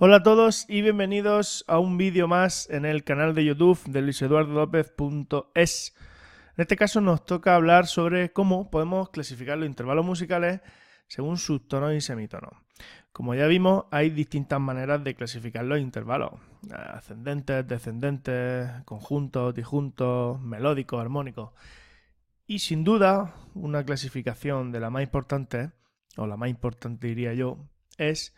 Hola a todos y bienvenidos a un vídeo más en el canal de YouTube de luiseduardolopez.es. En este caso nos toca hablar sobre cómo podemos clasificar los intervalos musicales según sus tonos y semitonos. Como ya vimos, hay distintas maneras de clasificar los intervalos: ascendentes, descendentes, conjuntos, disjuntos, melódicos, armónicos. Y sin duda, una clasificación de la más importante, o la más importante diría yo, es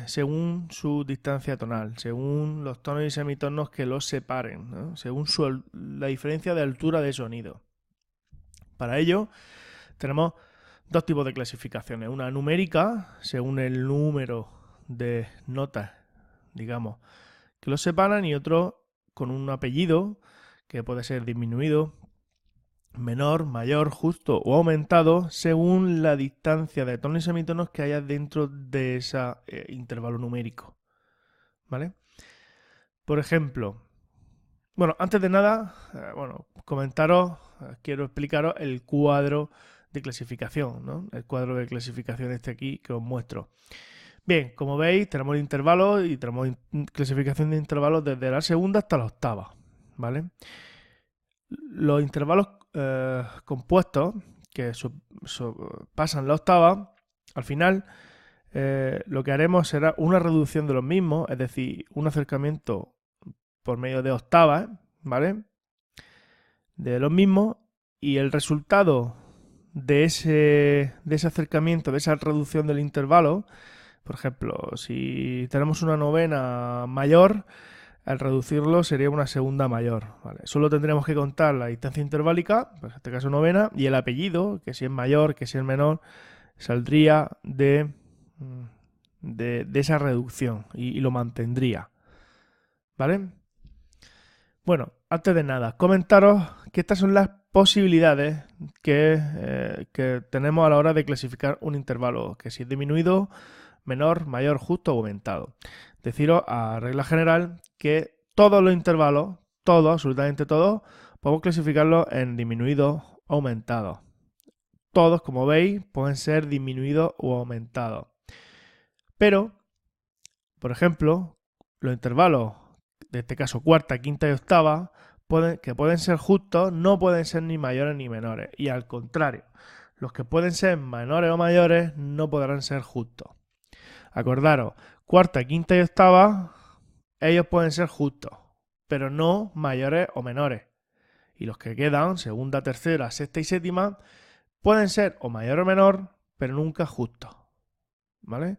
según su distancia tonal, según los tonos y semitonos que los separen, ¿no? Según la diferencia de altura de sonido. Para ello, tenemos dos tipos de clasificaciones. Una numérica, según el número de notas, digamos, que los separan, y otro con un apellido, que puede ser disminuido, menor, mayor, justo o aumentado según la distancia de tonos y semitonos que haya dentro de ese intervalo numérico. ¿Vale? Por ejemplo, bueno, antes de nada, comentaros, quiero explicaros el cuadro de clasificación, ¿no? El cuadro de clasificación aquí que os muestro. Bien, como veis, tenemos intervalos y tenemos clasificación de intervalos desde la segunda hasta la octava, ¿vale? Los intervalos compuestos que pasan la octava, al final lo que haremos será una reducción de los mismos, es decir, un acercamiento por medio de octavas, ¿vale? De los mismos, y el resultado de ese acercamiento, de esa reducción del intervalo, por ejemplo, si tenemos una novena mayor, al reducirlo sería una segunda mayor, ¿vale? Solo tendremos que contar la distancia interválica, pues en este caso novena, y el apellido, que si es mayor, que si es menor, saldría de esa reducción y lo mantendría, ¿vale? Bueno, antes de nada, comentaros que estas son las posibilidades que tenemos a la hora de clasificar un intervalo, que si es disminuido, menor, mayor, justo o aumentado. Deciros a regla general que todos los intervalos, todos, absolutamente todos, podemos clasificarlos en disminuidos o aumentados. Todos, como veis, pueden ser disminuidos o aumentados. Pero, por ejemplo, los intervalos, de este caso cuarta, quinta y octava, que pueden ser justos, no pueden ser ni mayores ni menores. Y al contrario, los que pueden ser menores o mayores no podrán ser justos. Acordaros, cuarta, quinta y octava, ellos pueden ser justos, pero no mayores o menores. Y los que quedan, segunda, tercera, sexta y séptima, pueden ser o mayor o menor, pero nunca justos. ¿Vale?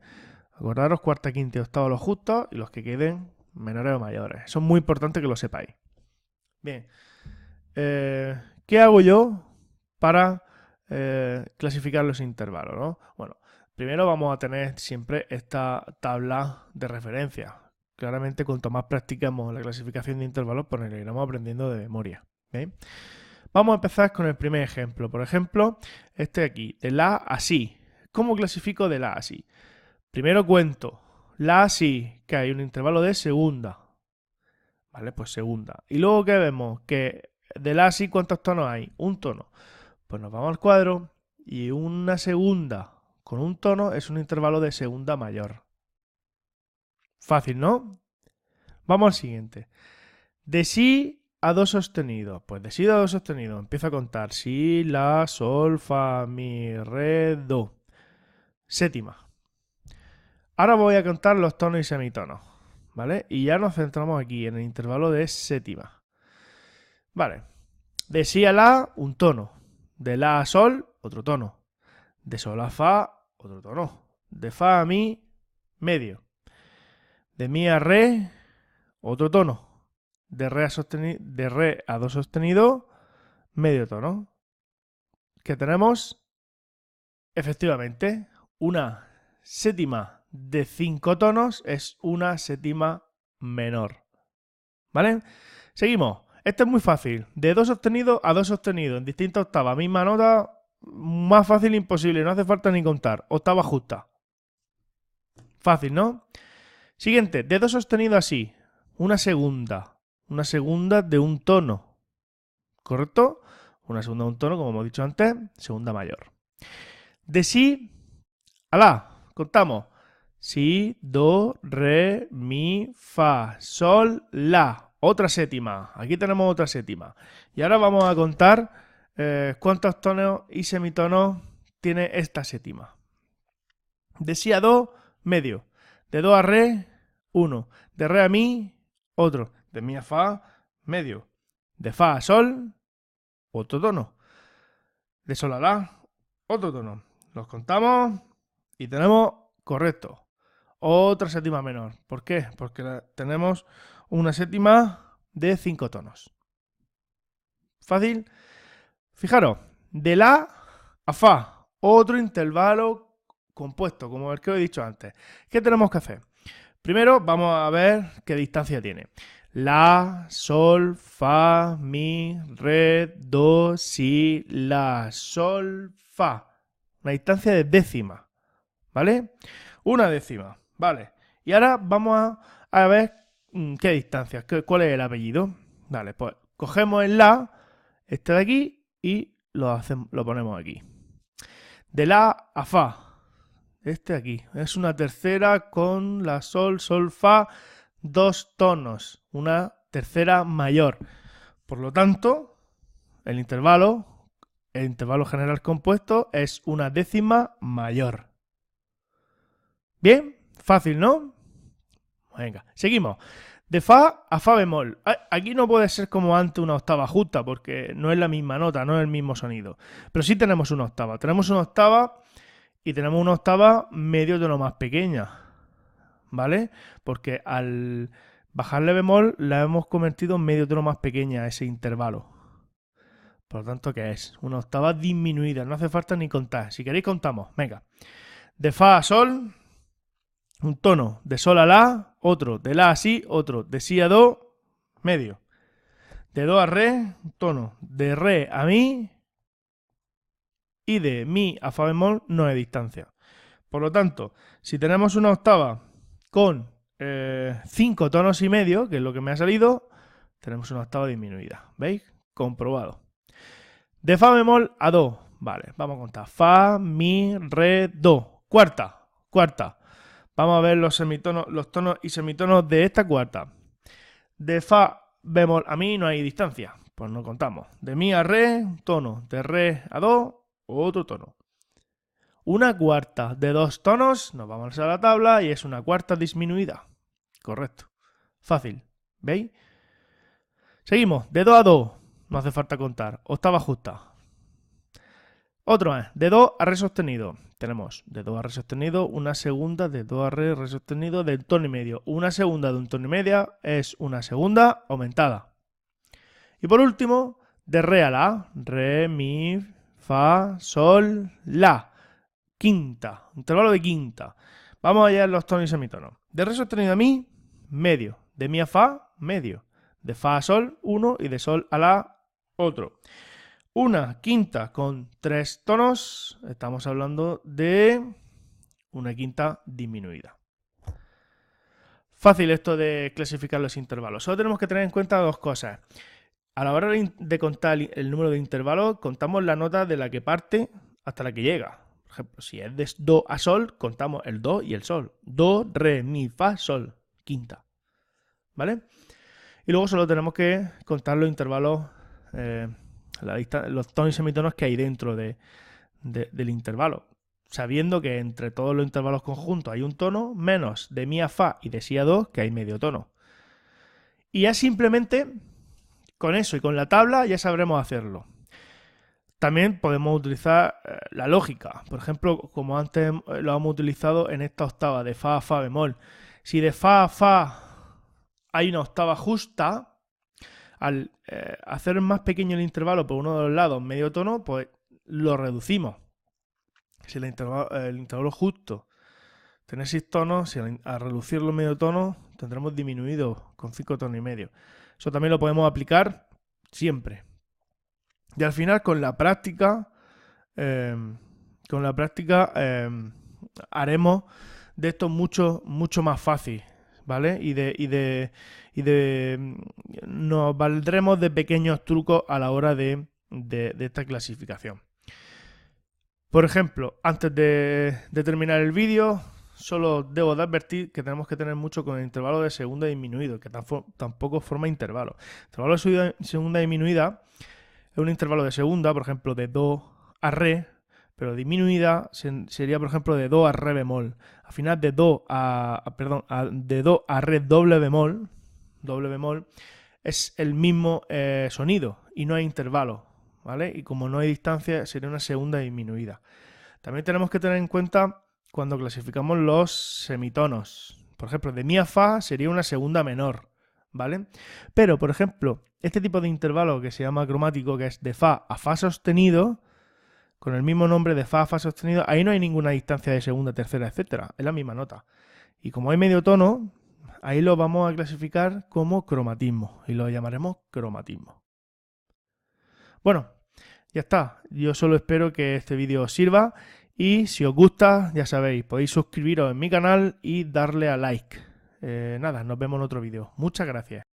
Acordaros, cuarta, quinta y octava los justos, y los que queden menores o mayores. Eso es muy importante que lo sepáis. Bien. ¿Qué hago yo para clasificar los intervalos, ¿no? Bueno, primero vamos a tener siempre esta tabla de referencia. Claramente, cuanto más practicamos la clasificación de intervalos, pues lo iremos aprendiendo de memoria. ¿Bien? Vamos a empezar con el primer ejemplo. Por ejemplo, este de aquí, de la a si. ¿Cómo clasifico de la a si? Primero cuento la a si, que hay un intervalo de segunda. ¿Vale? Pues segunda. Y luego, ¿qué vemos? Que de la a si, ¿cuántos tonos hay? Un tono. Pues nos vamos al cuadro y una segunda con un tono es un intervalo de segunda mayor. Fácil, ¿no? Vamos al siguiente. De si a do sostenido. Pues de si a do sostenido. Empiezo a contar. Si, la, sol, fa, mi, re, do. Séptima. Ahora voy a contar los tonos y semitonos. ¿Vale? Y ya nos centramos aquí en el intervalo de séptima. Vale. De si a la, un tono. De la a sol, otro tono. De sol a fa, otro tono. De fa a mi, medio. De mi a re, otro tono. De re a do sostenido, medio tono. ¿Qué tenemos? Efectivamente, una séptima de 5 tonos es una séptima menor. ¿Vale? Seguimos. Esto es muy fácil. De do sostenido a do sostenido en distintas octavas. Misma nota, más fácil imposible. No hace falta ni contar. Octava justa. Fácil, ¿no? Siguiente. De do sostenido así. Una segunda. Una segunda de un tono. ¿Correcto? Una segunda de un tono, como hemos dicho antes. Segunda mayor. De si a la. Contamos. si, do, re, mi, fa, sol, la. Otra séptima. Aquí tenemos otra séptima. Y ahora vamos a contar cuántos tonos y semitonos tiene esta séptima. De si a do, medio. De do a re, 1. De re a mi, otro. De mi a fa, medio. De fa a sol, otro tono. De sol a la, otro tono. Los contamos y tenemos correcto. Otra séptima menor. ¿Por qué? Porque tenemos una séptima de 5 tonos. Fácil. Fijaros, de la a fa, otro intervalo compuesto, como el que os he dicho antes. ¿Qué tenemos que hacer? Primero vamos a ver qué distancia tiene. La, sol, fa, mi, re, do, si, la, sol, fa. Una distancia de décima, ¿vale? Una décima, ¿vale? Y ahora vamos a ver qué distancia, cuál es el apellido. Vale, pues cogemos el la, este de aquí, y lo ponemos aquí. De la a fa. Este de aquí. Es una tercera con la sol, sol, fa, 2 tonos. Una tercera mayor. Por lo tanto, el intervalo general compuesto es una décima mayor. Bien, fácil, ¿no? Venga, seguimos. De fa a fa bemol. Aquí no puede ser como antes una octava justa porque no es la misma nota, no es el mismo sonido. Pero sí tenemos una octava. Tenemos una octava y tenemos una octava medio tono más pequeña, ¿vale? Porque al bajarle bemol la hemos convertido en medio tono más pequeña ese intervalo. Por lo tanto, ¿qué es? Una octava disminuida. No hace falta ni contar. Si queréis contamos. Venga. De fa a sol, un tono. De sol a la, otro. De la a si, otro. De si a do, medio. De do a re, un tono. De re a mi y de mi a fa bemol no hay distancia. Por lo tanto, si tenemos una octava con 5 tonos y medio, que es lo que me ha salido, tenemos una octava disminuida. ¿Veis? Comprobado. De fa bemol a do. Vale, vamos a contar. Fa, mi, re, do. Cuarta. Vamos a ver los tonos y semitonos de esta cuarta. De fa bemol a mi no hay distancia. Pues no contamos. De mi a re, un tono. De re a do, otro tono. Una cuarta de 2 tonos, nos vamos a la tabla y es una cuarta disminuida. Correcto. Fácil. ¿Veis? Seguimos. De do a do. No hace falta contar. Octava justa. Otro más. De do a re sostenido. Tenemos de do a re sostenido, una segunda de do a re sostenido de un tono y medio. Una segunda de un tono y medio es una segunda aumentada. Y por último, de re a la. Re, mi, fa, sol, la. Quinta. Intervalo de quinta. Vamos allá en los tonos y semitonos. De re sostenido a mi, medio. De mi a fa, medio. De fa a sol, 1 y de sol a la, otro. Una quinta con 3 tonos, estamos hablando de una quinta disminuida. Fácil esto de clasificar los intervalos. Solo tenemos que tener en cuenta 2 cosas. A la hora de contar el número de intervalos, contamos la nota de la que parte hasta la que llega. Por ejemplo, si es de do a sol, contamos el do y el sol. Do, re, mi, fa, sol. Quinta. ¿Vale? Y luego solo tenemos que contar los intervalos, los tonos y semitonos que hay dentro del intervalo. Sabiendo que entre todos los intervalos conjuntos hay un tono, menos de mi a fa y de si a do, que hay medio tono. Y ya simplemente con eso y con la tabla ya sabremos hacerlo. También podemos utilizar la lógica. Por ejemplo, como antes lo hemos utilizado en esta octava de fa a fa bemol. Si de fa a fa hay una octava justa, al hacer más pequeño el intervalo por uno de los lados, medio tono, pues lo reducimos. Si el intervalo justo tiene 6 tonos, si al reducirlo medio tono, tendremos disminuido con 5 tonos y medio. Eso también lo podemos aplicar siempre. Y al final, con la práctica, haremos de esto mucho más fácil, ¿vale? Nos valdremos de pequeños trucos a la hora de esta clasificación. Por ejemplo, antes de terminar el vídeo, solo debo de advertir que tenemos que tener mucho con el intervalo de segunda disminuido, que tampoco forma intervalo. El intervalo de segunda disminuida es un intervalo de segunda, por ejemplo, de do a re, pero disminuida sería, por ejemplo, de do a re bemol. Al final de do a re doble bemol es el mismo sonido y no hay intervalo, ¿vale? Y como no hay distancia, sería una segunda disminuida. También tenemos que tener en cuenta cuando clasificamos los semitonos. Por ejemplo, de mi a fa sería una segunda menor, ¿vale? Pero, por ejemplo, este tipo de intervalo que se llama cromático, que es de fa a fa sostenido, con el mismo nombre de fa a fa sostenido, ahí no hay ninguna distancia de segunda, tercera, etcétera. Es la misma nota. Y como hay medio tono, ahí lo vamos a clasificar como cromatismo y lo llamaremos cromatismo. Bueno, ya está. Yo solo espero que este vídeo os sirva y si os gusta, ya sabéis, podéis suscribiros en mi canal y darle a like. Nada, nos vemos en otro vídeo. Muchas gracias.